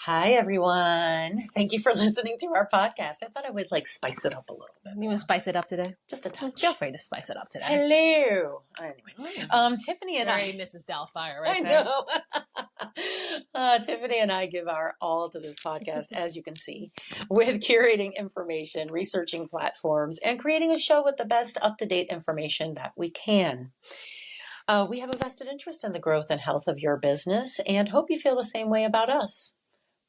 Hi, everyone. Thank you for listening to our podcast. I thought I would spice it up a little bit. You want to spice it up today? Just a touch. Feel free to spice it up today. Hello. Anyway, Tiffany and Very Mrs. Doubtfire I there. know. Tiffany and I give our all to this podcast, as you can see, with curating information, researching platforms, and creating a show with the best up-to-date information that we can. We have a vested interest in the growth and health of your business and hope you feel the same way about us.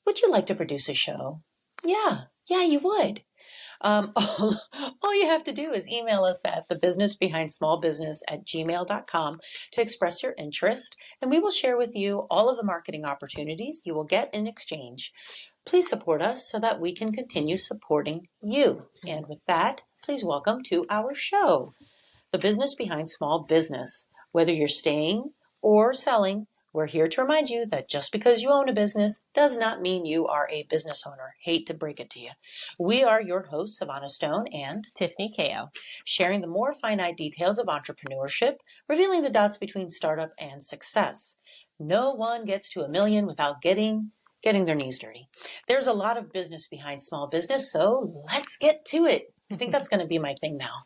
Would you like to produce a show? Yeah, you would. All you have to do is email us at thebusinessbehindsmallbusiness@gmail.com to express your interest, and we will share with you all of the marketing opportunities you will get in exchange. Please support us so that we can continue supporting you. And with that, please welcome to our show, The Business Behind Small Business. Whether you're staying or selling, we're here to remind you that just because you own a business does not mean you are a business owner. Hate to break it to you. We are your hosts, Savannah Stone and Tiffany Ko, sharing the more finite details of entrepreneurship, revealing the dots between startup and success. No one gets to 1 million without getting their knees dirty. There's a lot of business behind small business, so let's get to it. I think that's going to be my thing now.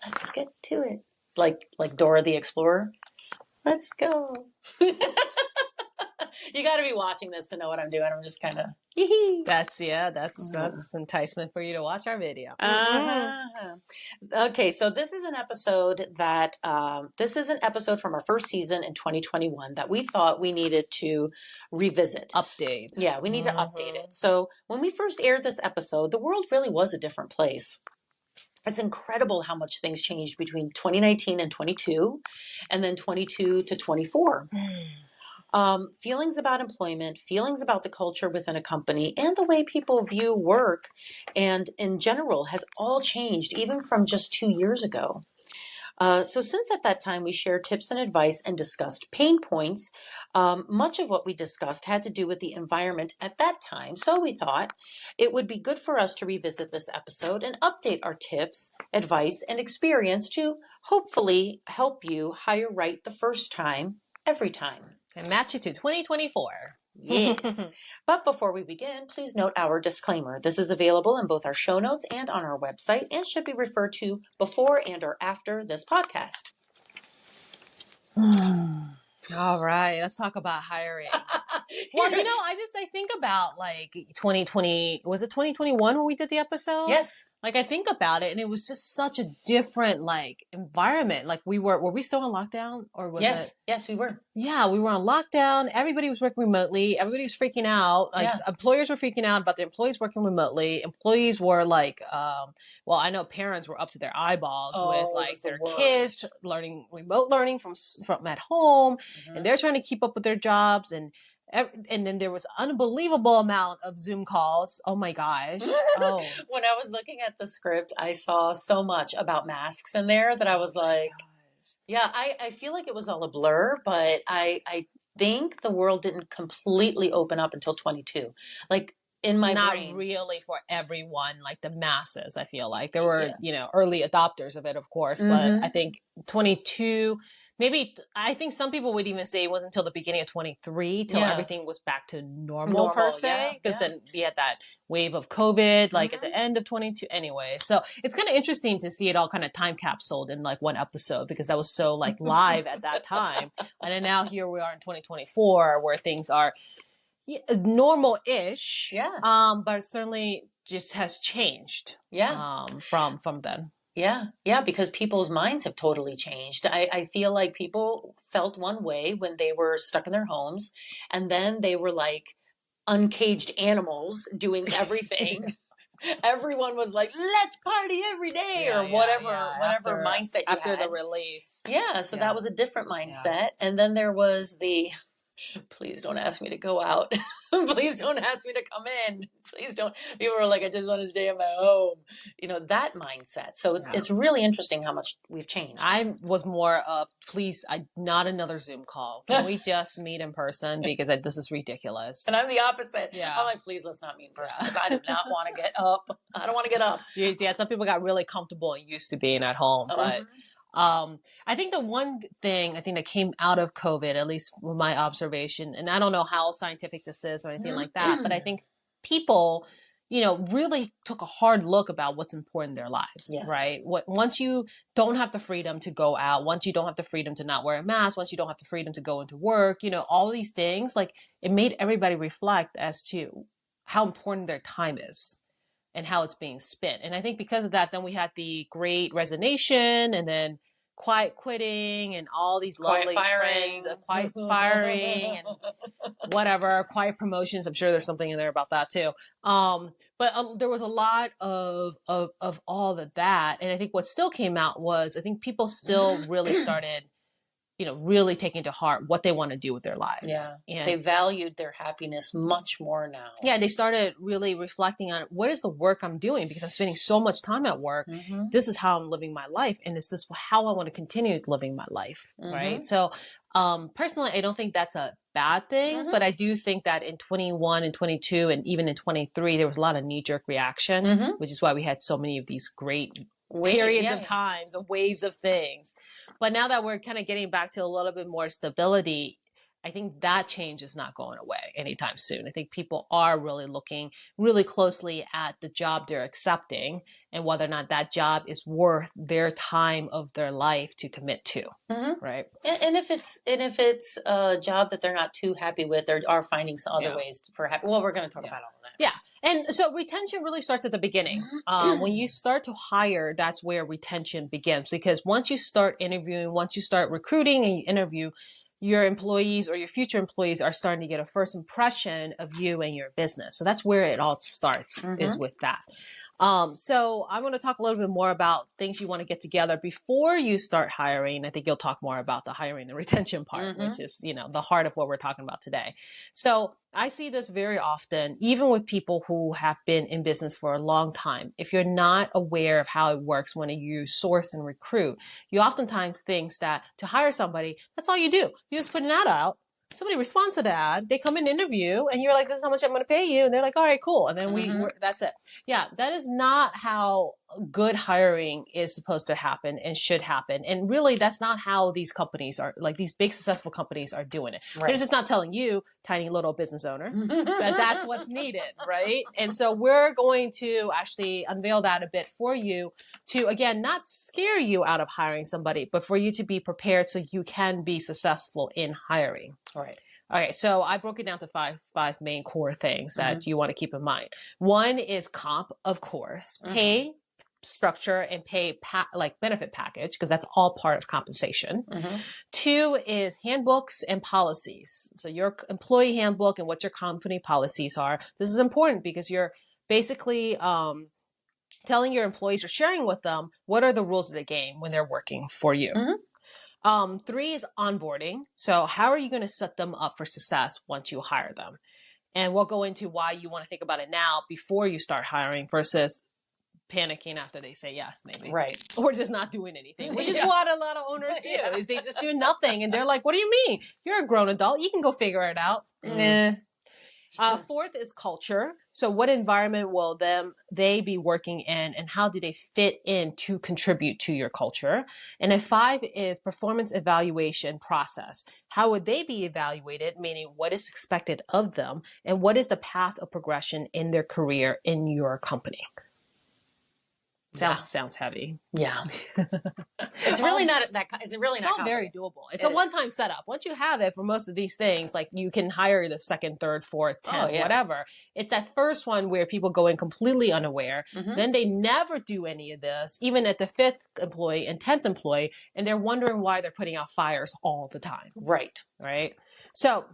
Let's get to it. Like Dora the Explorer. Let's go. You got to be watching this to know what I'm doing. I'm just kind of That's enticement for you to watch our video. Okay, so this is an episode from our first season in 2021 that we thought we needed to revisit. Update. Yeah, we need to update it. So when we first aired this episode, the world really was a different place. It's incredible how much things changed between 2019 and 22, and then 22 to 24. Feelings about employment, feelings about the culture within a company, and the way people view work and in general has all changed, even from just 2 years ago. So since at that time we shared tips and advice and discussed pain points, much of what we discussed had to do with the environment at that time. So we thought it would be good for us to revisit this episode and update our tips, advice, and experience to hopefully help you hire right the first time, every time. And match it to 2024. Yes. But before we begin, please note our disclaimer. This is available in both our show notes and on our website and should be referred to before and or after this podcast. All right, let's talk about hiring. Well, I think about 2020, was it 2021 when we did the episode? Yes. I think about it and it was just such a different environment. Were we still on lockdown or was it? Yes, we were. Yeah, we were on lockdown. Everybody was working remotely. Everybody was freaking out. Employers were freaking out about their employees working remotely. Employees were I know parents were up to their eyeballs with their kids remote learning from at home, and they're trying to keep up with their jobs and then there was unbelievable amount of Zoom calls. Oh my gosh. Oh. When I was looking at the script, I saw so much about masks in there that I was like, I feel like it was all a blur, but I think the world didn't completely open up until 22. In my brain. Not really for everyone, the masses, I feel like. There were, early adopters of it, of course, but I think 22... Maybe, I think some people would even say it wasn't until the beginning of 23 till everything was back to normal per se. Because then we had that wave of COVID, at the end of 22. Anyway, so it's kind of interesting to see it all kind of time capsuled in one episode because that was so live at that time. And then now here we are in 2024 where things are normal-ish. Yeah. But it certainly just has changed. From then. Yeah, because people's minds have totally changed. I feel like people felt one way when they were stuck in their homes, and then they were like uncaged animals doing everything. Everyone was like, let's party every day or whatever mindset you after had. the release. Yeah, so that was a different mindset. Yeah. And then there was the... Please don't ask me to go out. Please don't ask me to come in. Please don't. People were like, I just want to stay at my home. That mindset. So it's really interesting how much we've changed. I was more of, please, not another Zoom call. Can we just meet in person? Because this is ridiculous. And I'm the opposite. Yeah. I'm like, please, let's not meet in person. Because I do not want to get up. I don't want to get up. Yeah, some people got really comfortable and used to being at home. But I think the one thing I think that came out of COVID, at least with my observation, and I don't know how scientific this is or anything like that, but I think people, really took a hard look about what's important in their lives, right? Once you don't have the freedom to go out, once you don't have the freedom to not wear a mask, once you don't have the freedom to go into work, all these things, like it made everybody reflect as to how important their time is and how it's being spent. And I think because of that, then we had the Great Resignation and then quiet quitting and all these lovely trends of quiet firing and whatever, quiet promotions. I'm sure there's something in there about that too. But there was a lot of all of that. And I think what still came out was, I think people still really started, really taking to heart what they want to do with their lives. Yeah. And they valued their happiness much more now. Yeah. They started really reflecting on what is the work I'm doing, because I'm spending so much time at work. This is how I'm living my life. And is this how I want to continue living my life? Right. So, personally, I don't think that's a bad thing, but I do think that in 21 and 22 and even in 23, there was a lot of knee-jerk reaction, which is why we had so many of these great periods of times, of waves of things. But now that we're kind of getting back to a little bit more stability, I think that change is not going away anytime soon. I think people are really looking really closely at the job they're accepting and whether or not that job is worth their time of their life to commit to. Right. And if it's a job that they're not too happy with, they are finding some other ways for happy. Well, we're going to talk about all of that. Yeah. And so retention really starts at the beginning. When you start to hire, that's where retention begins, because once you start interviewing, once you start recruiting and you interview, your employees or your future employees are starting to get a first impression of you and your business. So that's where it all starts, is with that. So I'm going to talk a little bit more about things you want to get together before you start hiring. I think you'll talk more about the hiring and retention part, which is, the heart of what we're talking about today. So I see this very often, even with people who have been in business for a long time. If you're not aware of how it works when you source and recruit, you oftentimes think that to hire somebody, that's all you do. You just put an ad out. Somebody responds to the ad, they come and interview, and you're like, this is how much I'm going to pay you. And they're like, all right, cool. And then that's it. Yeah, that is not how good hiring is supposed to happen and should happen. And really, that's not how these companies are, like these big successful companies are doing it. Right. They're just not telling you, tiny little business owner, that that's what's needed, right? And so we're going to actually unveil that a bit for you to, again, not scare you out of hiring somebody, but for you to be prepared so you can be successful in hiring. Right. Okay, so I broke it down to five main core things that you want to keep in mind. One is comp, of course, pay structure and pay like benefit package, because that's all part of compensation. Two is handbooks and policies. So your employee handbook and what your company policies are. This is important because you're basically telling your employees or sharing with them what are the rules of the game when they're working for you. Three is onboarding. So how are you going to set them up for success once you hire them? And we'll go into why you want to think about it now before you start hiring versus panicking after they say yes, maybe. Right. Or just not doing anything, which is what a lot of owners do, is they just do nothing. And they're like, what do you mean? You're a grown adult. You can go figure it out. Fourth is culture. So what environment will they be working in, and how do they fit in to contribute to your culture? And then 5 is performance evaluation process. How would they be evaluated? Meaning what is expected of them, and what is the path of progression in their career in your company? Sounds heavy. Yeah. It's really not that. It's really not. It's very doable. It's a one-time setup. Once you have it for most of these things, like you can hire the second, third, fourth, 10th, whatever. It's that first one where people go in completely unaware. Then they never do any of this, even at the 5th employee and 10th employee, and they're wondering why they're putting out fires all the time. Right. So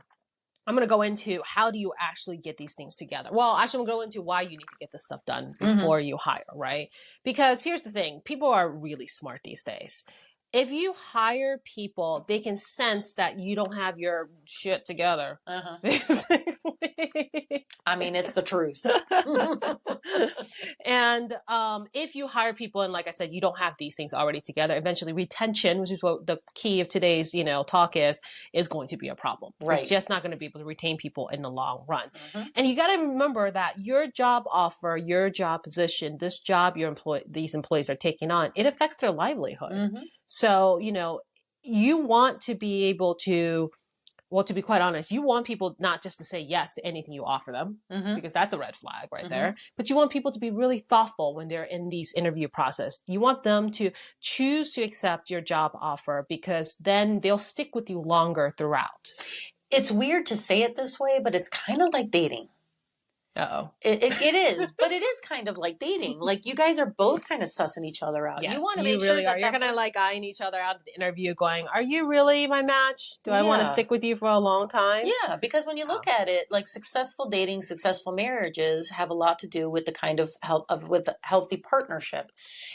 I'm going to go into how do you actually get these things together. Well, actually, I'm going to go into why you need to get this stuff done before you hire, right? Because here's the thing. People are really smart these days. If you hire people, they can sense that you don't have your shit together. I mean, it's the truth. And if you hire people and, like I said, you don't have these things already together, eventually retention, which is what the key of today's talk is going to be a problem. Right. You're just not going to be able to retain people in the long run. And you got to remember that your job offer, your job position, this job these employees are taking on, it affects their livelihood. So you want to be able to, well, to be quite honest, you want people not just to say yes to anything you offer them, because that's a red flag right there, but you want people to be really thoughtful when they're in these interview process. You want them to choose to accept your job offer, because then they'll stick with you longer throughout. It's weird to say it this way, but it's kind of like dating. Uh-oh. It is, but it is kind of like dating. Like, you guys are both kind of sussing each other out. Yes, you want to you make really sure are. You're kind of like eyeing each other out at the interview going, are you really my match? Do I want to stick with you for a long time? Yeah, because when you look at it, like, successful dating, successful marriages have a lot to do with the kind of with a healthy partnership.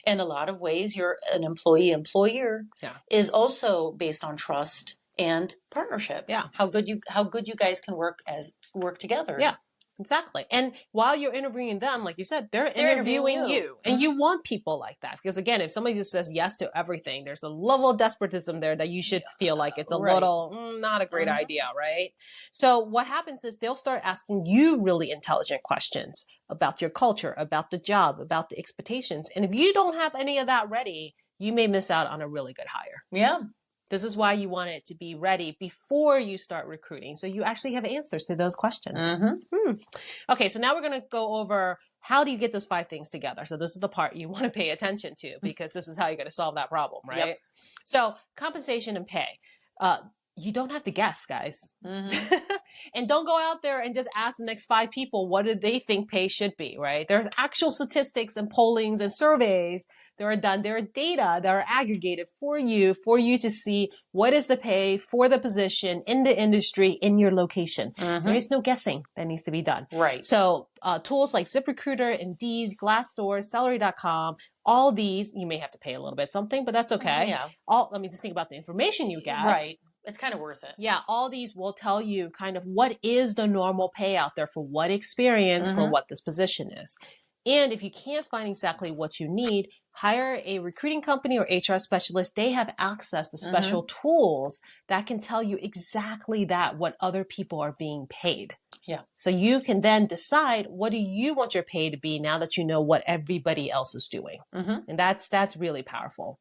In a lot of ways, you're an employee-employer is also based on trust and partnership. Yeah. How good you guys can work together. Yeah. Exactly. And while you're interviewing them, like you said, they're interviewing you. And you want people like that. Because again, if somebody just says yes to everything, there's a level of despotism there that you should feel like it's a little, not a great idea, right? So what happens is they'll start asking you really intelligent questions about your culture, about the job, about the expectations. And if you don't have any of that ready, you may miss out on a really good hire. Yeah. This is why you want it to be ready before you start recruiting, so you actually have answers to those questions. Okay, so now we're going to go over how do you get those 5 things together. So this is the part you want to pay attention to, because this is how you're going to solve that problem, right? Yep. So compensation and pay. You don't have to guess, guys. And don't go out there and just ask the next 5 people what do they think pay should be, right? There's actual statistics and pollings and surveys that are done. There are data that are aggregated for you to see what is the pay for the position in the industry in your location. There is no guessing that needs to be done. Right. So tools like ZipRecruiter, Indeed, Glassdoor, Salary.com, all these, you may have to pay a little bit something, but that's okay. Yeah. Let me just think about the information you get. Right. It's kind of worth it. Yeah, all these will tell you kind of what is the normal pay out there for what experience, for what this position is. And if you can't find exactly what you need, hire a recruiting company or HR specialist. They have access to special tools that can tell you exactly what other people are being paid. Yeah. So you can then decide, what do you want your pay to be now that you know what everybody else is doing? And that's really powerful.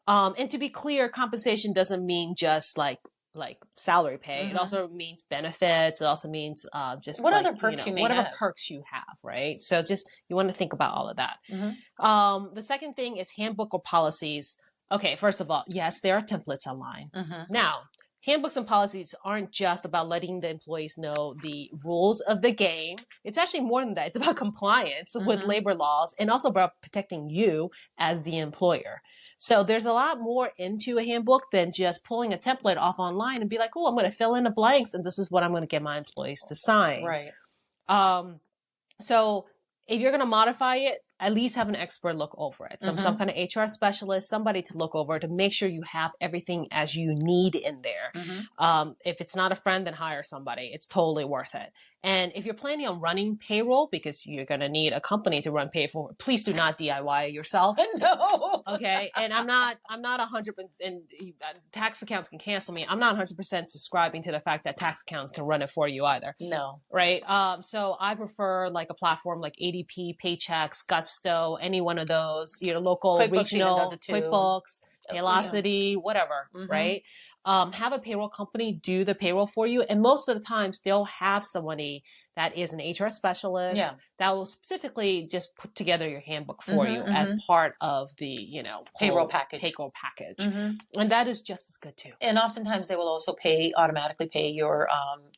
And to be clear, compensation doesn't mean just like salary pay. It also means benefits. It also means just what other perks you may whatever have. perks you have, right? So just you want to think about all of that. The second thing is handbook or policies. Okay, first of all, yes, there are templates online. Now, handbooks and policies aren't just about letting the employees know the rules of the game. It's actually more than that. It's about compliance with labor laws, and also about protecting you as the employer. So there's a lot more into a handbook than just pulling a template off online and be like, oh, I'm going to fill in the blanks and this is what I'm going to get my employees to sign. Right. So if you're going to modify it, at least have an expert look over it. Some kind of HR specialist, somebody to look over to make sure you have everything as you need in there. If it's not a friend, then hire somebody. It's totally worth it. And if you're planning on running payroll, because you're going to need a company to run payroll, please do not DIY it yourself. No. Okay. And I'm not 100%, and tax accounts can cancel me. I'm not 100% subscribing to the fact that tax accounts can run it for you either. No. Right. So I prefer like a platform like ADP, Paychex, Gusto, any one of those, local, QuickBooks regional, does it too. QuickBooks, Paylocity, whatever, right? Have a payroll company do the payroll for you. And most of the times they'll have somebody that is an HR specialist that will specifically just put together your handbook for you as part of the, payroll package. And that is just as good too. And oftentimes they will also automatically pay your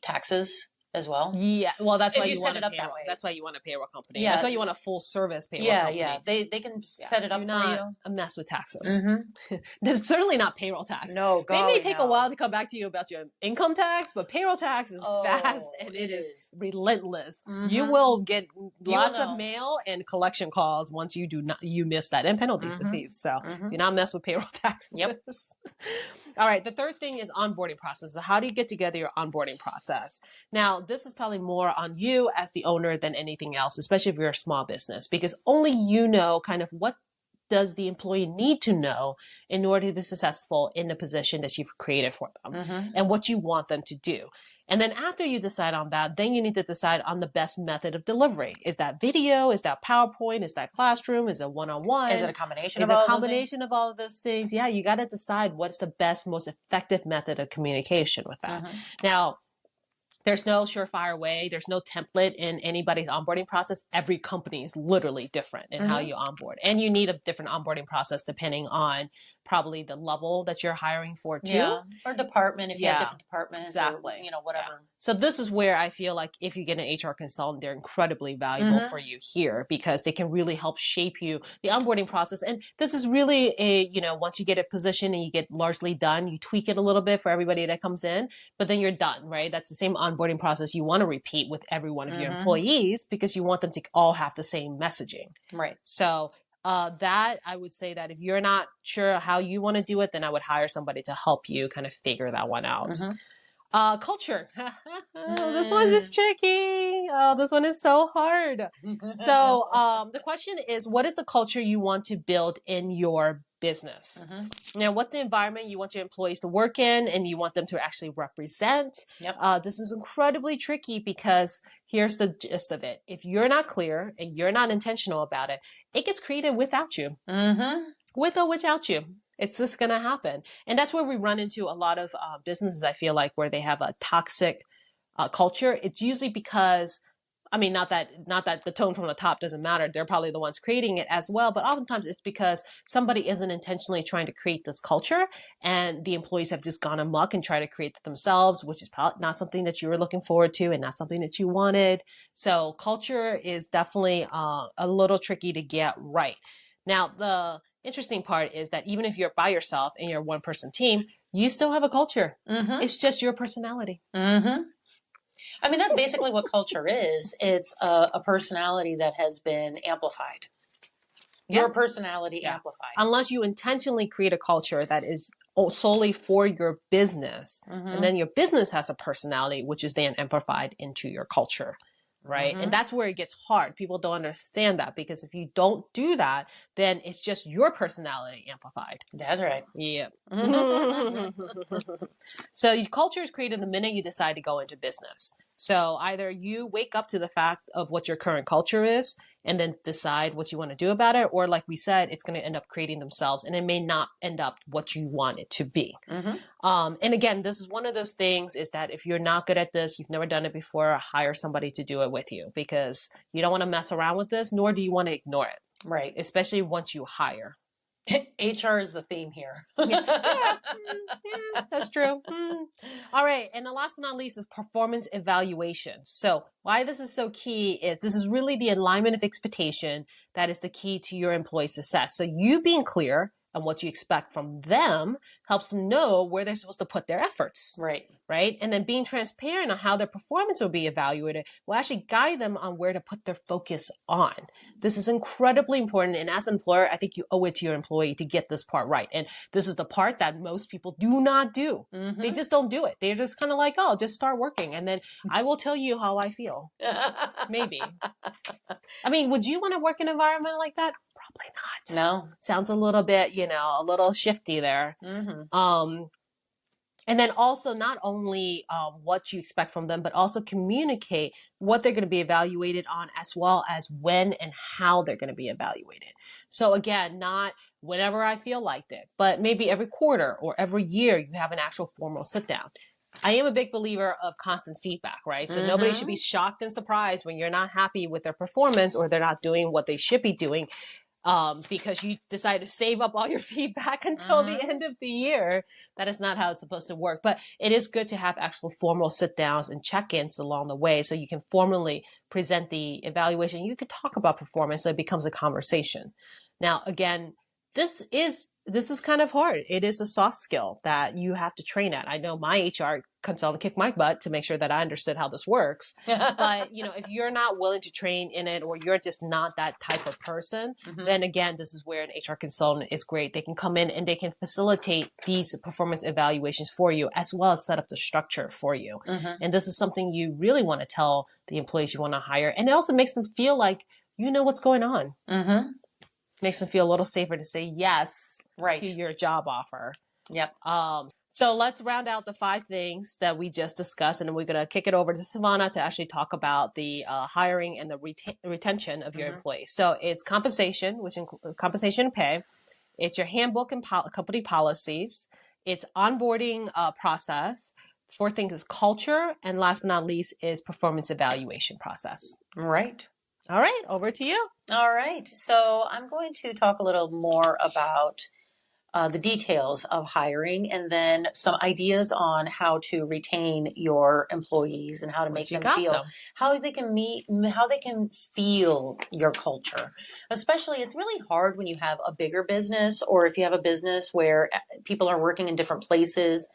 taxes as well. Yeah, well, that's why you set want it a up payroll. that way. That's why you want a payroll company. Yeah. That's why you want a full service payroll company. Yeah, they can set it up for you. A mess with taxes. It's certainly not payroll tax. No, they may take a while to come back to you about your income tax, but payroll tax is fast and it is relentless. You will get lots of mail and collection calls once you miss that, and penalties and fees. So do not mess with payroll taxes. Yep. All right. The third thing is onboarding process. So how do you get together your onboarding process? Now, Now, this is probably more on you as the owner than anything else, especially if you're a small business, because only you know kind of what does the employee need to know in order to be successful in the position that you've created for them and what you want them to do. And then after you decide on that, then you need to decide on the best method of delivery. Is that video? Is that PowerPoint? Is that classroom? Is it one-on-one? Is it a combination of all a of those combination of all of those things? Yeah, you got to decide what's the best, most effective method of communication with that. Now, there's no surefire way. There's no template in anybody's onboarding process. Every company is literally different in how you onboard. And you need a different onboarding process depending on probably the level that you're hiring for too. Yeah. Or department, if you have different departments. Exactly. Or, you know, whatever. Yeah. So this is where I feel like if you get an HR consultant, they're incredibly valuable for you here because they can really help shape you, the onboarding process. And this is really a, you know, once you get a position and you get largely done, you tweak it a little bit for everybody that comes in, but then you're done, right? That's the same onboarding process you want to repeat with every one of your employees because you want them to all have the same messaging. Right. So that I would say that if you're not sure how you want to do it, then I would hire somebody to help you kind of figure that one out. Culture. This one is tricky. Oh, this one is so hard. So the question is, what is the culture you want to build in your business? Now, what's the environment you want your employees to work in and you want them to actually represent? This is incredibly tricky because here's the gist of it. If you're not clear and you're not intentional about it, it gets created without you. With or without you. It's just going to happen. And that's where we run into a lot of businesses, I feel like, where they have a toxic culture. It's usually because, I mean, not that the tone from the top doesn't matter. They're probably the ones creating it as well. But oftentimes it's because somebody isn't intentionally trying to create this culture and the employees have just gone amok and try to create it themselves, which is probably not something that you were looking forward to and not something that you wanted. So culture is definitely a little tricky to get right. Now, the interesting part is that even if you're by yourself and you're a one-person team, you still have a culture. It's just your personality. I mean, that's basically what culture is. It's a personality that has been amplified. Your personality amplified. Unless you intentionally create a culture that is solely for your business, and then your business has a personality, which is then amplified into your culture. Right. And that's where it gets hard. People don't understand that because if you don't do that, then it's just your personality amplified. That's right. Yeah. So your culture is created the minute you decide to go into business. So either you wake up to the fact of what your current culture is and then decide what you want to do about it. Or like we said, it's going to end up creating themselves and it may not end up what you want it to be. And again, this is one of those things is that if you're not good at this, you've never done it before, hire somebody to do it with you because you don't want to mess around with this, nor do you want to ignore it. Right. Especially once you hire. HR is the theme here. Yeah, that's true. All right. And the last but not least is performance evaluation. So why this is so key is this is really the alignment of expectation that is the key to your employee success. So you being clear on what you expect from them helps them know where they're supposed to put their efforts. Right. Right. And then being transparent on how their performance will be evaluated will actually guide them on where to put their focus on. This is incredibly important. And as an employer, I think you owe it to your employee to get this part right. And this is the part that most people do not do. They just don't do it. They're just kind of like, oh, just start working. And then I will tell you how I feel. Maybe. I mean, would you want to work in an environment like that? Probably not. No. Sounds a little bit, a little shifty there. And then also not only what you expect from them, but also communicate what they're going to be evaluated on as well as when and how they're going to be evaluated. So again, not whenever I feel like it, but maybe every quarter or every year you have an actual formal sit down. I am a big believer of constant feedback, right? So nobody should be shocked and surprised when you're not happy with their performance or they're not doing what they should be doing. Because you decide to save up all your feedback until the end of the year. That is not how it's supposed to work. But it is good to have actual formal sit downs and check-ins along the way so you can formally present the evaluation. You could talk about performance so it becomes a conversation. Now, again, this is this is kind of hard. It is a soft skill that you have to train at. I know my HR consultant kicked my butt to make sure that I understood how this works. But, if you're not willing to train in it, or you're just not that type of person, then again, this is where an HR consultant is great. They can come in and they can facilitate these performance evaluations for you, as well as set up the structure for you. And this is something you really want to tell the employees you want to hire. And it also makes them feel like you know what's going on. Makes them feel a little safer to say yes to your job offer. Yep. So let's round out the 5 things that we just discussed, and then we're going to kick it over to Sevana to actually talk about the hiring and the retention of your employees. So it's compensation, which includes compensation and pay. It's your handbook and company policies. It's onboarding process. 4th thing is culture. And last but not least is performance evaluation process. Right. All right, over to you. All right. So I'm going to talk a little more about the details of hiring, and then some ideas on how to retain your employees and how to make them feel, how they can feel your culture. Especially, it's really hard when you have a bigger business, or if you have a business where people are working in different places.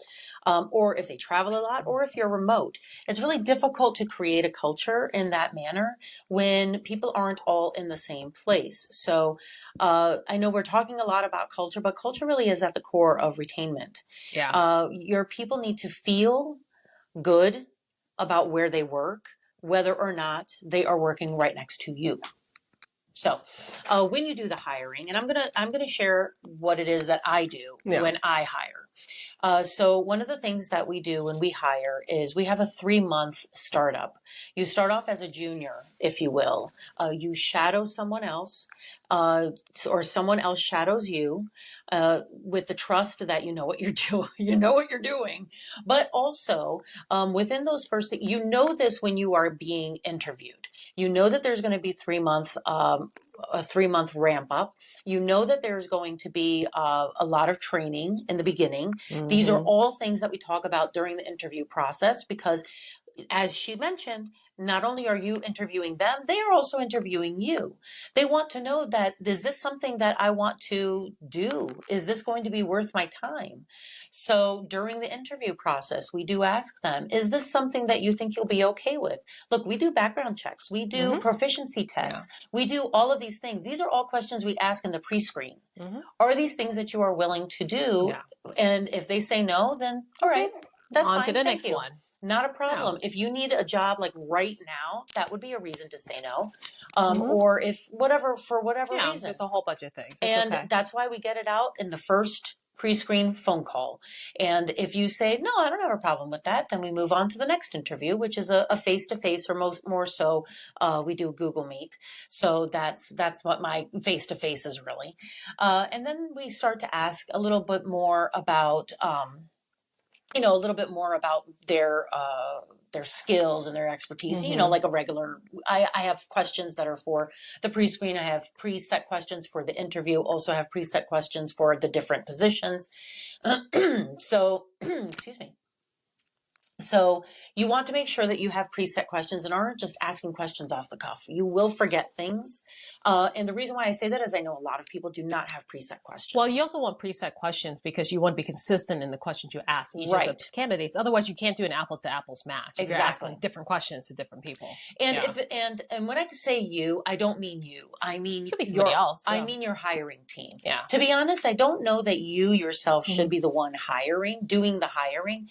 Or if they travel a lot, or if you're remote. It's really difficult to create a culture in that manner when people aren't all in the same place. So I know we're talking a lot about culture, but culture really is at the core of retainment. Yeah. Your people need to feel good about where they work, whether or not they are working right next to you. So when you do the hiring, and I'm gonna share what it is that I do when I hire. So one of the things that we do when we hire is we have a 3-month startup. You start off as a junior, if you will. You shadow someone else, or someone else shadows you, with the trust that you know what you're doing. You know what you're doing, but also within those first, you know this when you are being interviewed. You know that there's going to be a 3-month ramp up. You know that there's going to be a lot of training in the beginning. These are all things that we talk about during the interview process, because as she mentioned, not only are you interviewing them, they are also interviewing you. They want to know that, is this something that I want to do? Is this going to be worth my time? So during the interview process, we do ask them, is this something that you think you'll be okay with? Look, we do background checks. We do proficiency tests. We do all of these things. These are all questions we ask in the pre-screen. Are these things that you are willing to do? And if they say no, then all right, that's fine. On to the next one. Not a problem. If you need a job like right now, that would be a reason to say no. Or if for whatever reason. There's a whole bunch of things. That's why we get it out in the first pre-screen phone call. And if you say, no, I don't have a problem with that, then we move on to the next interview, which is a face-to-face, or more so, we do Google Meet. So that's what my face-to-face is really. And then we start to ask a little bit more about, their skills and their expertise, like a regular, I have questions that are for the pre-screen. I have preset questions for the interview, also have preset questions for the different positions. So, excuse me. So you want to make sure that you have preset questions and aren't just asking questions off the cuff. You will forget things. And the reason why I say that is I know a lot of people do not have preset questions. Well, you also want preset questions because you want to be consistent in the questions you ask each of the candidates. Otherwise, you can't do an apples to apples match. Exactly. You're asking different questions to different people. And and when I say you, I don't mean you. I mean could be somebody else. I mean your hiring team. Yeah. To be honest, I don't know that you yourself should be the one doing the hiring.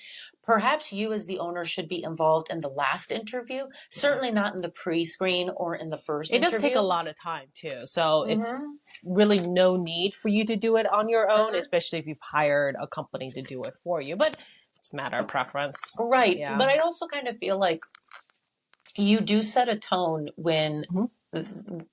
Perhaps you as the owner should be involved in the last interview, certainly not in the pre-screen or in the first interview. It does take a lot of time too. So it's really no need for you to do it on your own, especially if you've hired a company to do it for you. But it's a matter of preference. Right. Yeah. But I also kind of feel like you do set a tone when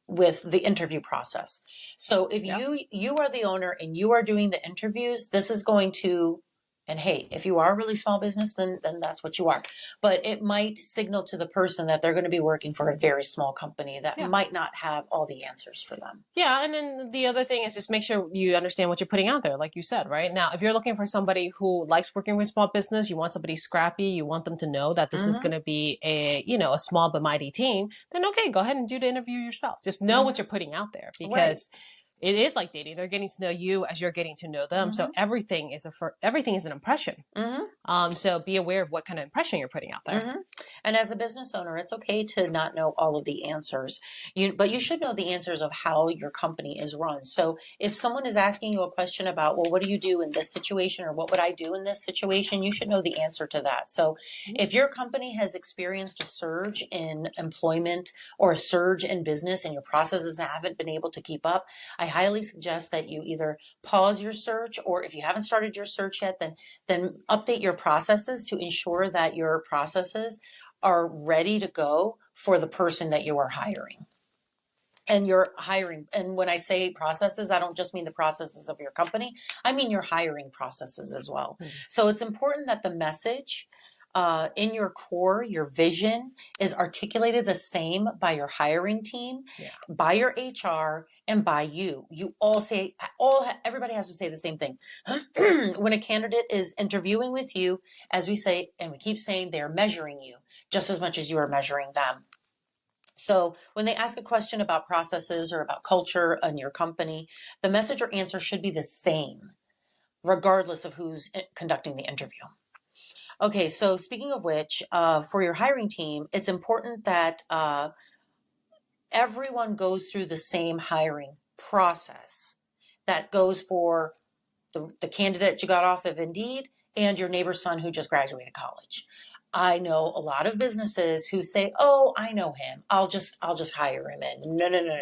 with the interview process. So if you are the owner and you are doing the interviews, this is going to, and hey, if you are a really small business, then that's what you are. But it might signal to the person that they're going to be working for a very small company that might not have all the answers for them. Yeah, and then the other thing is just make sure you understand what you're putting out there, like you said, right? Now, if you're looking for somebody who likes working with small business, you want somebody scrappy, you want them to know that this is going to be a small but mighty team, then okay, go ahead and do the interview yourself. Just know what you're putting out there, because it is like dating. They're getting to know you as you're getting to know them. So everything is an impression. So be aware of what kind of impression you're putting out there. And as a business owner, it's okay to not know all of the answers, but you should know the answers of how your company is run. So if someone is asking you a question about, well, what do you do in this situation, or what would I do in this situation, you should know the answer to that. So if your company has experienced a surge in employment or a surge in business and your processes haven't been able to keep up, I highly suggest that you either pause your search, or if you haven't started your search yet, then update your processes to ensure that your processes are ready to go for the person that you are hiring. And you're hiring, and when I say processes, I don't just mean the processes of your company, I mean your hiring processes as well. So it's important that the message in your core, your vision, is articulated the same by your hiring team, by your HR, and by you. You everybody has to say the same thing. When a candidate is interviewing with you, as we say, and we keep saying, they're measuring you just as much as you are measuring them. So when they ask a question about processes or about culture in your company, the message or answer should be the same, regardless of who's conducting the interview. Okay, so speaking of which, for your hiring team, it's important that everyone goes through the same hiring process. That goes for the candidate you got off of Indeed and your neighbor's son who just graduated college. I know a lot of businesses who say, "Oh, I know him. I'll just hire him in." No.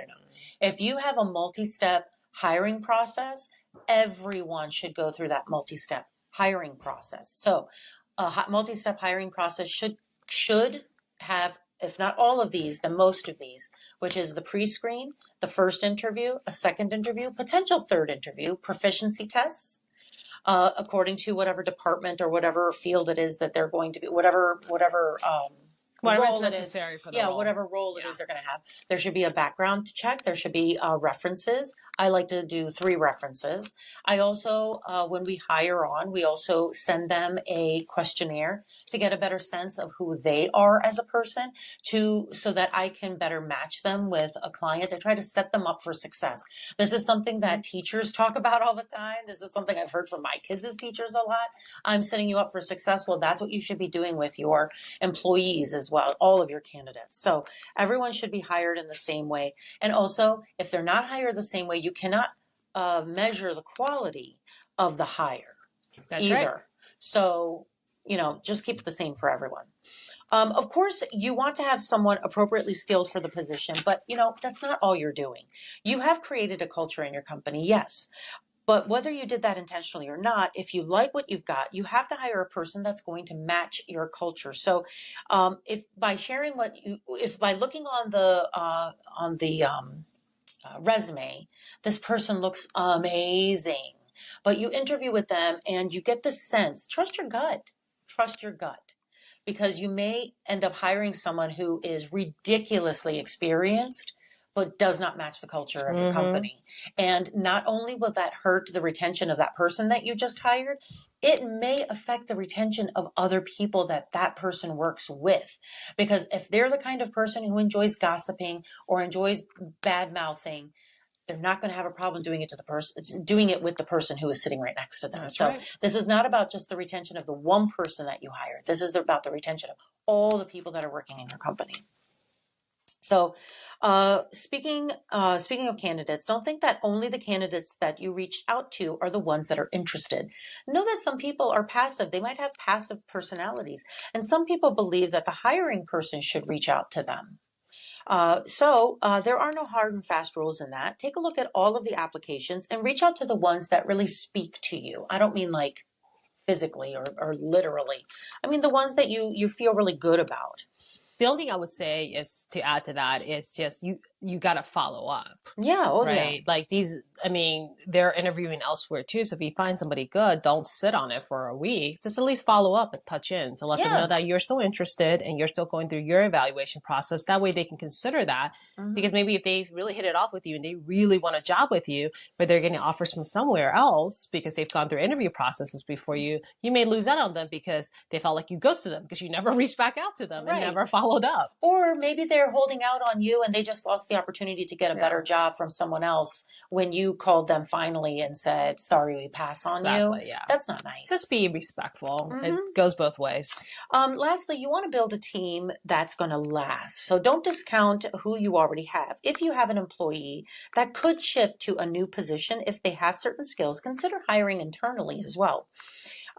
If you have a multi-step hiring process, everyone should go through that multi-step hiring process. So a multi-step hiring process should have, if not all of these, then most of these, which is the pre-screen, the first interview, a second interview, potential third interview, proficiency tests, according to whatever department or whatever field it is that they're going to be, whatever role it is. For the role. Whatever role it is they're going to have. There should be a background check. There should be references. I like to do 3 references. I also, when we hire on, we also send them a questionnaire to get a better sense of who they are as a person, so that I can better match them with a client and try to set them up for success. This is something that teachers talk about all the time. This is something I've heard from my kids as teachers a lot. I'm setting you up for success. Well, that's what you should be doing with your employees as well, all of your candidates. So everyone should be hired in the same way. And also, if they're not hired the same way, you cannot measure the quality of the hire either. Right. So, just keep it the same for everyone. Of course, you want to have someone appropriately skilled for the position, but that's not all you're doing. You have created a culture in your company, yes. But whether you did that intentionally or not, if you like what you've got, you have to hire a person that's going to match your culture. So, if by looking on the resume, this person looks amazing, but you interview with them and you get the sense, trust your gut, because you may end up hiring someone who is ridiculously experienced, but does not match the culture of your company. And not only will that hurt the retention of that person that you just hired, it may affect the retention of other people that person works with. Because if they're the kind of person who enjoys gossiping or enjoys bad mouthing, they're not going to have a problem doing it with the person who is sitting right next to them. That's so right. This is not about just the retention of the one person that you hired. This is about the retention of all the people that are working in your company. So, speaking of candidates, don't think that only the candidates that you reached out to are the ones that are interested. Know that some people are passive. They might have passive personalities. And some people believe that the hiring person should reach out to them. So there are no hard and fast rules in that. Take a look at all of the applications and reach out to the ones that really speak to you. I don't mean like physically or literally. I mean the ones that you feel really good about. The only thing I would say is, to add to that, is just you got to follow up. Yeah. Oh, right? Yeah. Like they're interviewing elsewhere too. So if you find somebody good, don't sit on it for a week. Just at least follow up and touch in to let them know that you're still interested and you're still going through your evaluation process. That way they can consider that. Because maybe if they really hit it off with you and they really want a job with you, but they're getting offers from somewhere else because they've gone through interview processes before you may lose out on them because they felt like you ghosted them because you never reached back out to them and never followed up. Or maybe they're holding out on you and they just lost the opportunity to get a better job from someone else when you called them finally and said, sorry, we pass on you. Yeah. That's not nice. Just be respectful. It goes both ways. Lastly, you want to build a team that's going to last. So don't discount who you already have. If you have an employee that could shift to a new position, if they have certain skills, consider hiring internally as well.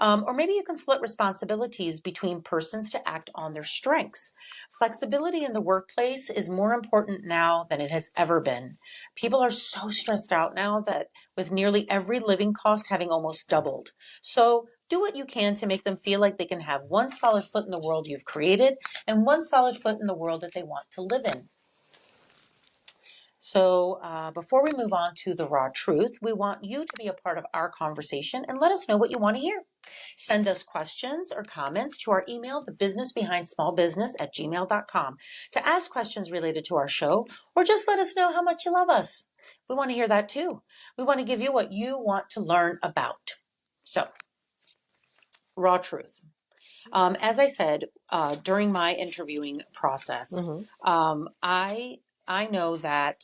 Or maybe you can split responsibilities between persons to act on their strengths. Flexibility in the workplace is more important now than it has ever been. People are so stressed out now that with nearly every living cost having almost doubled. So do what you can to make them feel like they can have one solid foot in the world you've created and one solid foot in the world that they want to live in. So before we move on to the raw truth, we want you to be a part of our conversation and let us know what you want to hear. Send us questions or comments to our email, thebusinessbehindsmallbusiness@gmail.com, to ask questions related to our show, or just let us know how much you love us. We want to hear that too. We want to give you what you want to learn about. So, raw truth. As I said, during my interviewing process, I know that,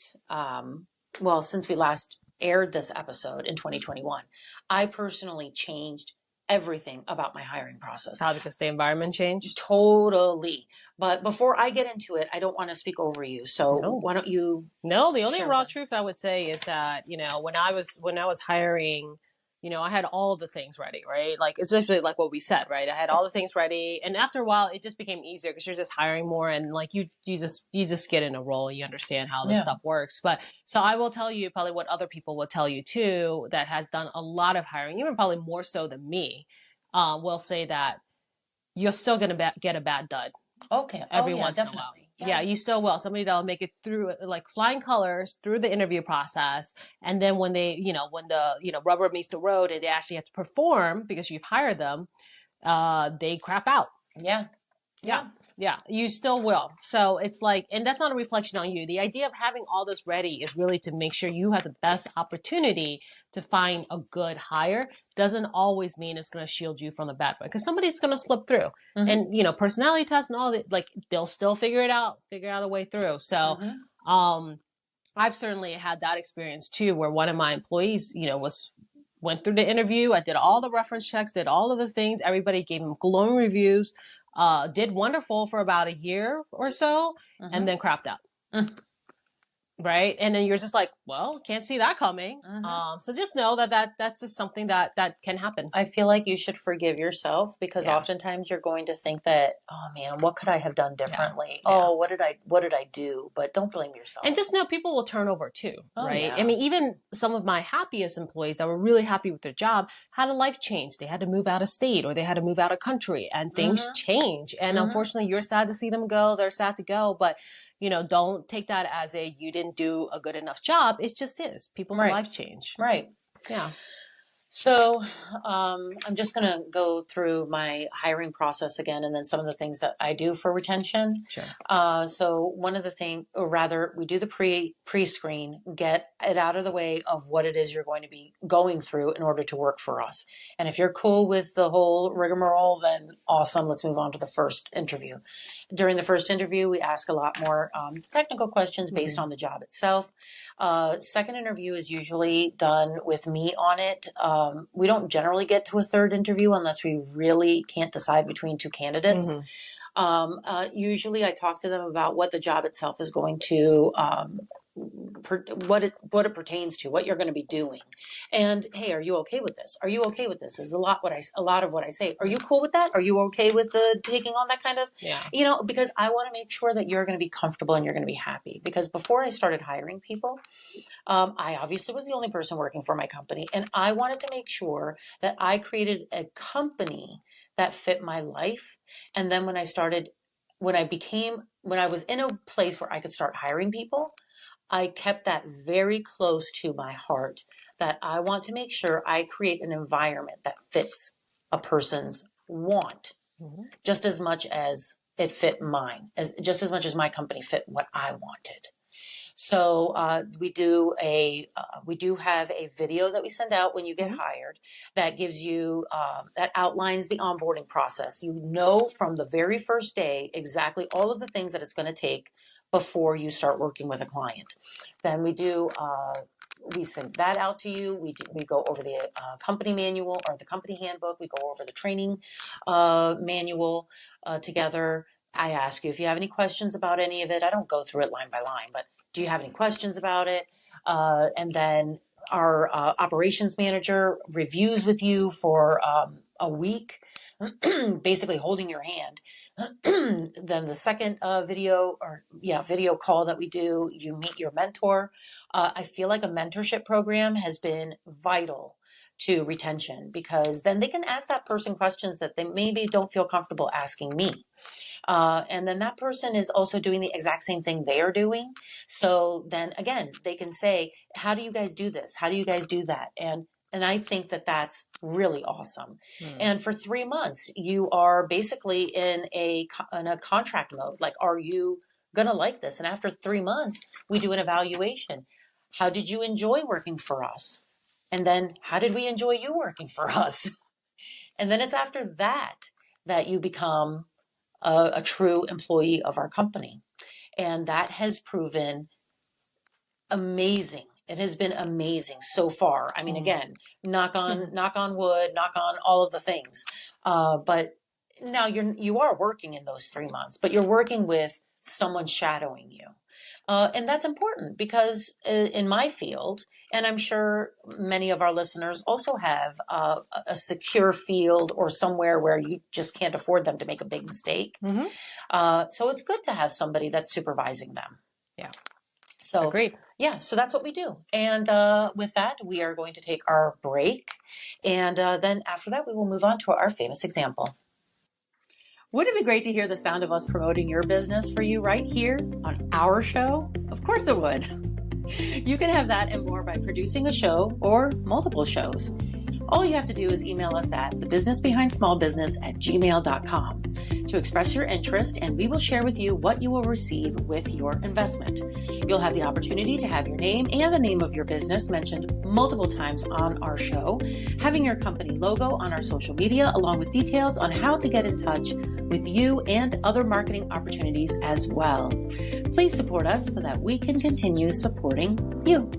since we last aired this episode in 2021, I personally changed everything about my hiring process. How? Because the environment changed? Totally. But before I get into it, I don't want to speak over you. So why don't you? No, the only raw truth I would say is that, when I was hiring, I had all the things ready, right? Like, especially like what we said, right? I had all the things ready. And after a while, it just became easier because you're just hiring more and like you just get in a role. You understand how this stuff works. But so I will tell you probably what other people will tell you too, that has done a lot of hiring, even probably more so than me, will say that you're still going to get a bad dud. Okay. Every once in a while. Yeah, you still will. Somebody that'll make it through like flying colors through the interview process. And then when they, when the rubber meets the road and they actually have to perform because you've hired them, they crap out. Yeah. Yeah, you still will. So it's like, and that's not a reflection on you. The idea of having all this ready is really to make sure you have the best opportunity to find a good hire. Doesn't always mean it's going to shield you from the bad one because somebody's going to slip through. And, personality tests and all that, like they'll still figure out a way through. So, I've certainly had that experience too, where one of my employees, went through the interview. I did all the reference checks, did all of the things. Everybody gave him glowing reviews. Did wonderful for about a year or so, and then crapped out. Right? And then you're just like, well, can't see that coming. So just know that's just something that can happen. I feel like you should forgive yourself because oftentimes you're going to think that, oh man, what could I have done differently? Oh, what did I do? But don't blame yourself. And just know people will turn over too, right? I mean, even some of my happiest employees that were really happy with their job had a life change. They had to move out of state or they had to move out of country and things change. And unfortunately, you're sad to see them go. They're sad to go, but don't take that as you didn't do a good enough job. It just is. People's lives change. Right. Yeah. So I'm just going to go through my hiring process again and then some of the things that I do for retention. Sure. So one of the things, or rather, we do the pre-screen, get it out of the way of what it is you're going to be going through in order to work for us. And if you're cool with the whole rigmarole, then awesome. Let's move on to the first interview. During the first interview, we ask a lot more technical questions based on the job itself. Second interview is usually done with me on it. We don't generally get to a third interview unless we really can't decide between two candidates. Usually I talk to them about what the job itself is going to, what it pertains to, what you're going to be doing. And hey, are you okay with this? Are you okay with this? Is a lot of what I say. Are you cool with that? Are you okay with the taking on that kind of, because I want to make sure that you're going to be comfortable and you're going to be happy. Because before I started hiring people, I obviously was the only person working for my company, and I wanted to make sure that I created a company that fit my life. And then when I was in a place where I could start hiring people, I kept that very close to my heart, that I want to make sure I create an environment that fits a person's want, just as much as it fit mine, just as much as my company fit what I wanted. So we do have a video that we send out when you get hired that gives you that outlines the onboarding process. You know from the very first day exactly all of the things that it's going to take before you start working with a client. Then we send that out to you. We go over the company manual or the company handbook. We go over the training manual together. I ask you if you have any questions about any of it. I don't go through it line by line, but do you have any questions about it? And then our operations manager reviews with you for a week, basically holding your hand. Then the second video call that we do, you meet your mentor. I feel like a mentorship program has been vital to retention, because then they can ask that person questions that they maybe don't feel comfortable asking me. And then that person is also doing the exact same thing they are doing. So then again, they can say, how do you guys do this? How do you guys do that? And I think that that's really awesome. And for 3 months, you are basically in a contract mode. Like, are you going to like this? And after 3 months, we do an evaluation. How did you enjoy working for us? And then how did we enjoy you working for us? And then it's after that that you become a true employee of our company. And that has proven amazing. It has been amazing so far. I mean, again, knock on wood, knock on all of the things. But now you are working in those 3 months, but you're working with someone shadowing you. And that's important, because in my field, and I'm sure many of our listeners also have a secure field or somewhere where you just can't afford them to make a big mistake. So it's good to have somebody that's supervising them. Yeah. So agreed. Yeah, so that's what we do. And with that, we are going to take our break. And then after that, we will move on to our famous example. Wouldn't it be great to hear the sound of us promoting your business for you right here on our show? Of course it would. You can have that and more by producing a show or multiple shows. All you have to do is email us at thebusinessbehindSmallBusiness@gmail.com to express your interest, and we will share with you what you will receive with your investment. You'll have the opportunity to have your name and the name of your business mentioned multiple times on our show, having your company logo on our social media, along with details on how to get in touch with you and other marketing opportunities as well. Please support us so that we can continue supporting you.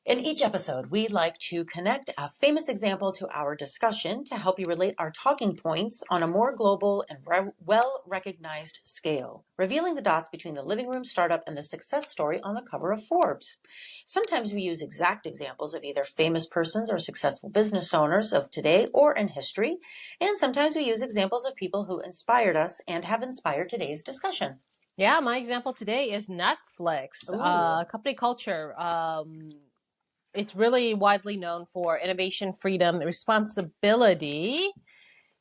In each episode, we like to connect a famous example to our discussion to help you relate our talking points on a more global and well-recognized scale, revealing the dots between the living room startup and the success story on the cover of Forbes. Sometimes we use exact examples of either famous persons or successful business owners of today or in history, and sometimes we use examples of people who inspired us and have inspired today's discussion. Yeah, my example today is Netflix. Company culture. It's really widely known for innovation, freedom, responsibility,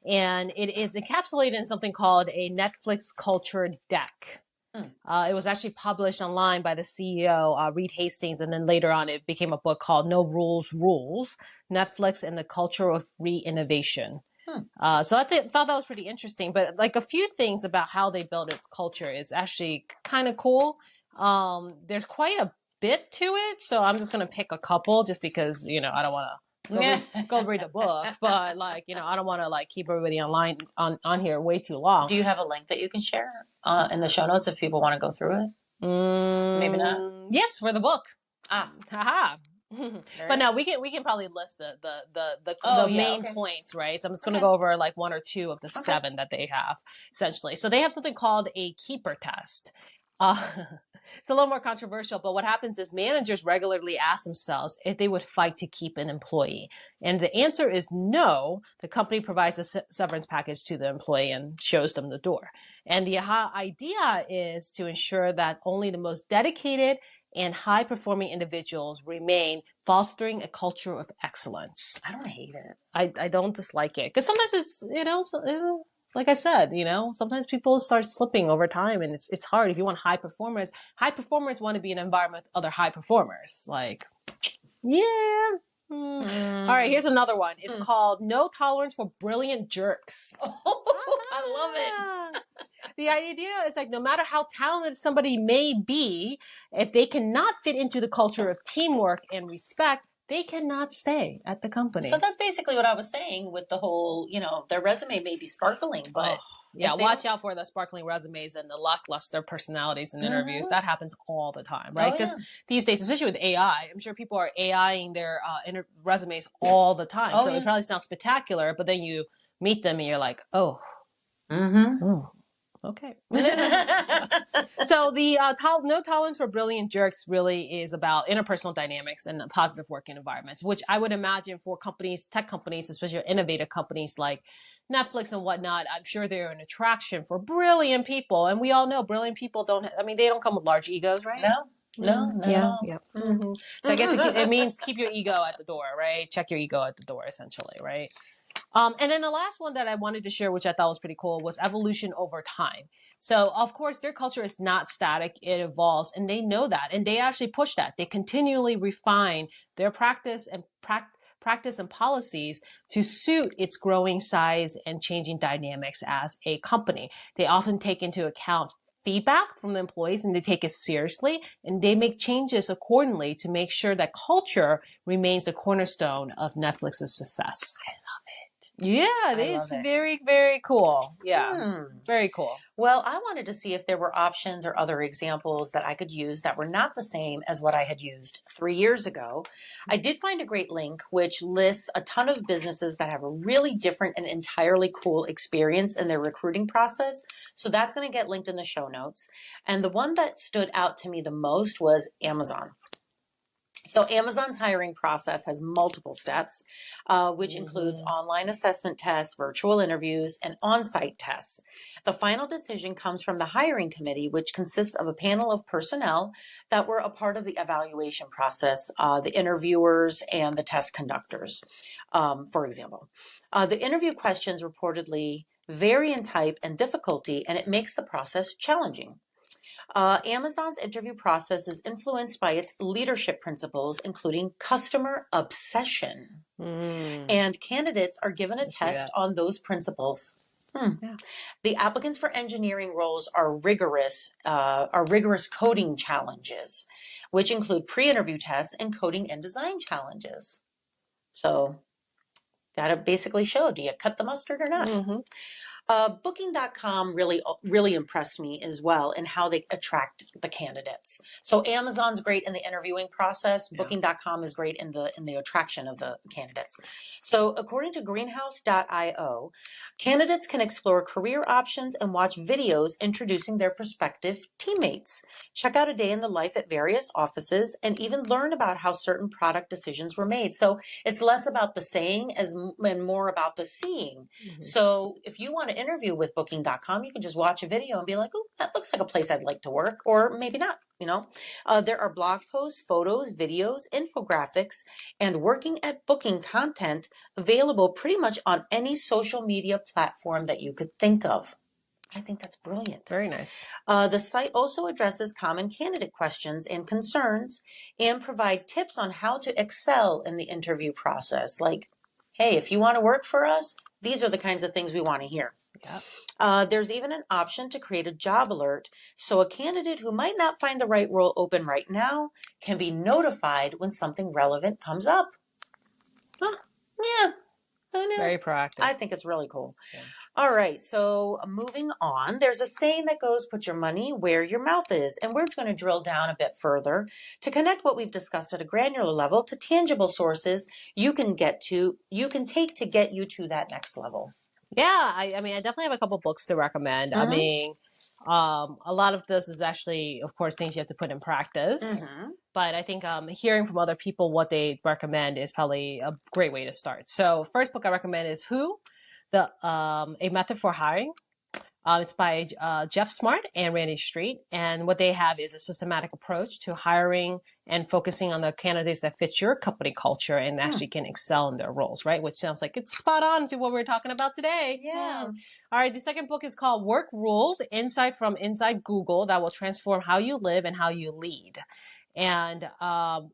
and it is encapsulated in something called a Netflix culture deck. It was actually published online by the CEO, Reed Hastings, and then later on it became a book called No Rules, Rules, Netflix and the Culture of Re-Innovation. So I thought that was pretty interesting, but like a few things about how they built its culture is actually kind of cool. There's quite a bit to it, so I'm just going to pick a couple just because, I don't want to go read the book, but I don't want to keep everybody online on here way too long. Do you have a link that you can share in the show notes if people want to go through it? Maybe not. Yes, for the book. Haha. But no, we can probably list the main points, right? So I'm just going to go over 1 or 2 of the 7 that they have, essentially. So they have something called a keeper test. It's a little more controversial, but what happens is managers regularly ask themselves if they would fight to keep an employee. And the answer is no. The company provides a severance package to the employee and shows them the door. And the idea is to ensure that only the most dedicated and high-performing individuals remain, fostering a culture of excellence. I don't hate it. I don't dislike it. Because sometimes it's, like I said, sometimes people start slipping over time, and it's hard. If you want high performers want to be in an environment with other high performers. All right, here's another one. It's called No Tolerance for Brilliant Jerks. I love it. The idea is no matter how talented somebody may be, if they cannot fit into the culture of teamwork and respect, they cannot stay at the company. So that's basically what I was saying with the whole, their resume may be sparkling, but Yeah, watch out for the sparkling resumes and the lackluster personalities in interviews. That happens all the time, right? Because these days, especially with AI, I'm sure people are AIing their resumes all the time. So it probably sounds spectacular, but then you meet them and you're like, oh, okay. So the no tolerance for brilliant jerks really is about interpersonal dynamics and positive working environments, which I would imagine for companies, tech companies, especially innovative companies like Netflix and whatnot, I'm sure they're an attraction for brilliant people. And we all know brilliant people they don't come with large egos, right? No, not at all. Yeah. Mm-hmm. So I guess it means keep your ego at the door, right? Check your ego at the door, essentially, right? And then the last one that I wanted to share, which I thought was pretty cool, was evolution over time. So, of course, their culture is not static. It evolves, and they know that. And they actually push that. They continually refine their practice and policies to suit its growing size and changing dynamics as a company. They often take into account feedback from the employees and they take it seriously and they make changes accordingly to make sure that culture remains the cornerstone of Netflix's success. Yeah, it's very, very cool. Yeah, very cool. Well, I wanted to see if there were options or other examples that I could use that were not the same as what I had used 3 years ago. I did find a great link which lists a ton of businesses that have a really different and entirely cool experience in their recruiting process. So that's going to get linked in the show notes. And the one that stood out to me the most was Amazon. So Amazon's hiring process has multiple steps, which includes online assessment tests, virtual interviews, and on-site tests. The final decision comes from the hiring committee, which consists of a panel of personnel that were a part of the evaluation process, the interviewers and the test conductors, for example. The interview questions reportedly vary in type and difficulty, and it makes the process challenging. Amazon's interview process is influenced by its leadership principles, including customer obsession. And candidates are given a test on those principles. Yeah. The applicants for engineering roles are rigorous coding challenges, which include pre-interview tests and coding and design challenges. So that basically show, do you cut the mustard or not? Booking.com really impressed me as well in how they attract the candidates. So Amazon's great in the interviewing process. Yeah. Booking.com is great in the attraction of the candidates. So according to greenhouse.io, candidates can explore career options and watch videos introducing their prospective teammates. Check out a day in the life at various offices and even learn about how certain product decisions were made. So it's less about the saying and more about the seeing. So if you want to interview with Booking.com, you can just watch a video and be like, oh, that looks like a place I'd like to work, or maybe not, There are blog posts, photos, videos, infographics, and working at Booking content available pretty much on any social media platform that you could think of. I think that's brilliant. Very nice. The site also addresses common candidate questions and concerns and provide tips on how to excel in the interview process. Like, hey, if you want to work for us, these are the kinds of things we want to hear. Yep. There's even an option to create a job alert, so a candidate who might not find the right role open right now can be notified when something relevant comes up. Huh. Yeah. Who knew? Very proactive. I think it's really cool. Yeah. All right, so moving on, there's a saying that goes, put your money where your mouth is. And we're going to drill down a bit further to connect what we've discussed at a granular level to tangible sources you can take to get you to that next level. Yeah, I mean, I definitely have a couple books to recommend. I mean, a lot of this is actually, of course, things you have to put in practice. But I think hearing from other people what they recommend is probably a great way to start. So first book I recommend is Who? A Method for Hiring. It's by Jeff Smart and Randy Street. And what they have is a systematic approach to hiring and focusing on the candidates that fit your company culture and actually can excel in their roles, right? Which sounds like it's spot on to what we're talking about today. Yeah. All right. The second book is called Work Rules, Insight from Inside Google that will transform how you live and how you lead. And well,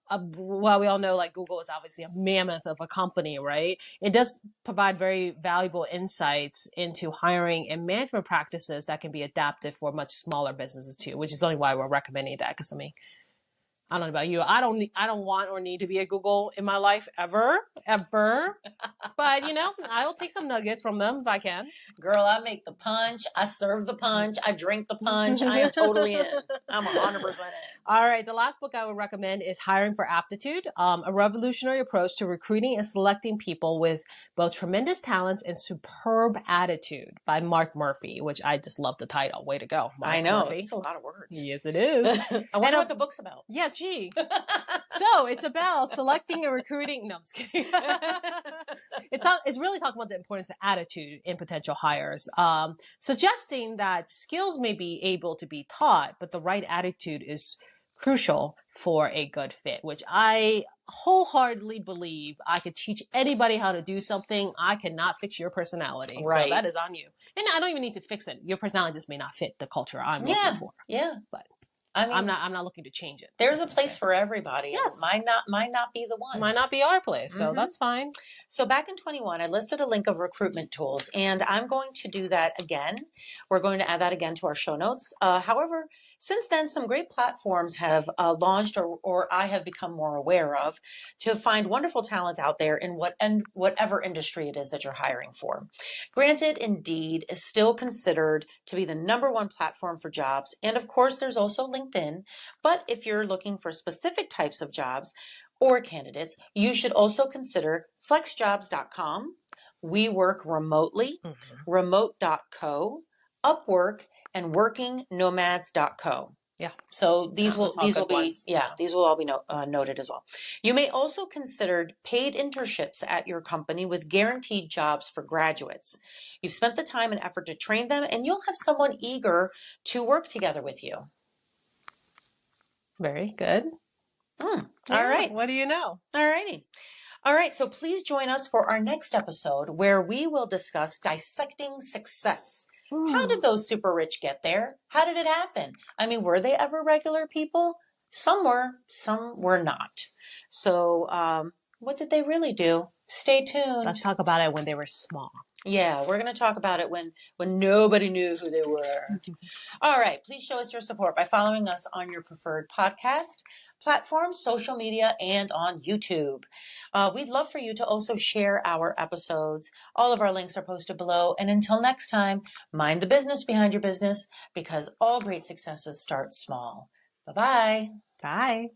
we all know like Google is obviously a mammoth of a company, right? It does provide very valuable insights into hiring and management practices that can be adapted for much smaller businesses too, which is only why we're recommending that. Because I mean, I don't know about you. I don't want or need to be at Google in my life ever. But I will take some nuggets from them if I can. Girl, I make the punch. I serve the punch. I drink the punch. I am totally in. I'm 100% in. All right. The last book I would recommend is Hiring for Aptitude, a revolutionary approach to recruiting and selecting people with both tremendous talents and superb attitude by Mark Murphy, which I just love the title. Way to go, Mark I know. Murphy. It's a lot of words. Yes, it is. I wonder what the book's about. Yeah, gee. So it's about selecting and recruiting. No, I'm just kidding. It's really talking about the importance of attitude in potential hires, suggesting that skills may be able to be taught, but the right attitude is crucial for a good fit, which I wholeheartedly believe. I could teach anybody how to do something. I cannot fix your personality. Right. So that is on you. And I don't even need to fix it. Your personality just may not fit the culture I'm looking for. Yeah. But I mean, I'm not looking to change it. There's a place for everybody. Yes. Might not be the one. Might not be our place. So that's fine. So back in 21, I listed a link of recruitment tools, and I'm going to do that again. We're going to add that again to our show notes. However, since then, some great platforms have launched or I have become more aware of to find wonderful talent out there in whatever industry it is that you're hiring for. Granted, Indeed is still considered to be the #1 platform for jobs. And of course, there's also LinkedIn. But if you're looking for specific types of jobs or candidates, you should also consider flexjobs.com, We Work Remotely, remote.co, Upwork, and workingnomads.co. Yeah. So these will be these will all be noted as well. You may also consider paid internships at your company with guaranteed jobs for graduates. You've spent the time and effort to train them, and you'll have someone eager to work together with you. Very good. All right. What do you know? All righty. All right. So please join us for our next episode where we will discuss dissecting success. How did those super rich get there? How did it happen? I mean, were they ever regular people? Some were, some were not. So what did they really do? Stay tuned. Let's talk about it when they were small. Yeah, we're going to talk about it when nobody knew who they were. All right. Please show us your support by following us on your preferred podcast platforms, social media, and on YouTube. We'd love for you to also share our episodes. All of our links are posted below. And until next time, mind the business behind your business, because all great successes start small. Bye-bye. Bye.